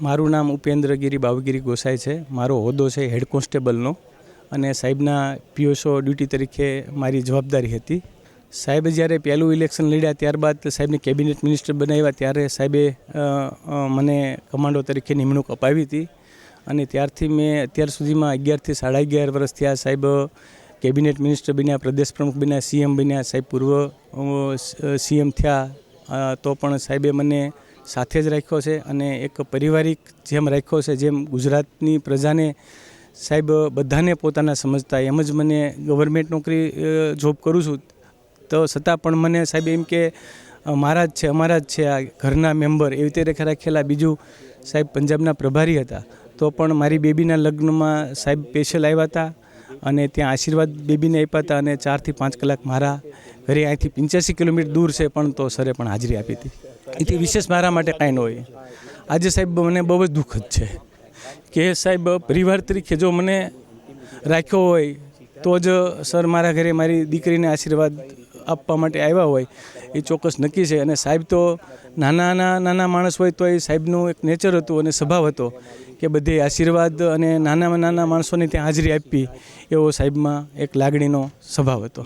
મારું નામ ઉપેન્દ્રગીરી બાવગીરી ગોસાઈ છે। મારો હોદ્દો છે હેડ કોન્સ્ટેબલનો અને સાહેબના પીઓસો ડ્યુટી તરીકે મારી જવાબદારી હતી। સાહેબ જ્યારે પહેલું ઇલેક્શન લડ્યા ત્યારબાદ સાહેબને કેબિનેટ મિનિસ્ટર બનાવ્યા ત્યારે સાહેબે મને કમાન્ડો તરીકે નિમણૂક અપાવી હતી અને ત્યારથી મેં અત્યાર સુધીમાં 11 થી 11.5 વર્ષ થયા। સાહેબ કેબિનેટ મિનિસ્ટર બન્યા, પ્રદેશ પ્રમુખ બન્યા, સીએમ બન્યા, સાહેબ પૂર્વ સીએમ થયા તો પણ સાહેબે મને સાથે જ રાખ્યો છે અને એક પારિવારિક જેમ રાખ્યો છે। જેમ ગુજરાતની પ્રજાને સાહેબ બધાને પોતાના સમજતા એમ જ મને ગવર્મેન્ટ નોકરી જોબ કરું છું તો છતાં પણ મને સાહેબ એમ કે મારા જ છે, અમારા જ છે, આ ઘરના મેમ્બર એવી રીતે રાખેલા। બીજું સાહેબ પંજાબના પ્રભારી હતા તો પણ મારી બેબીના લગ્નમાં સાહેબ સ્પેશિયલ આવ્યા હતા અને ત્યાં આશીર્વાદ બેબીને આપ્યા હતા અને 4 થી 5 કલાક મારા ઘરે અહીંથી 85 કિલોમીટર દૂર છે પણ તો સરે પણ હાજરી આપી હતી। એથી વિશેષ મારા માટે કાંઈ ન હોય। આજે સાહેબ મને બહુ જ દુઃખદ છે કે સાહેબ પરિવાર તરીકે જો મને રાખ્યો હોય તો જ સર મારા ઘરે મારી દીકરીને આશીર્વાદ આપવા માટે આવ્યા હોય એ ચોક્કસ નક્કી છે। અને સાહેબ તો નાના માણસ હોય તો એ સાહેબનું એક નેચર હતું અને સ્વભાવ હતો કે બધે આશીર્વાદ અને નાના માણસોને ત્યાં હાજરી આપવી એવો સાહેબમાં એક લાગણીનો સ્વભાવ હતો।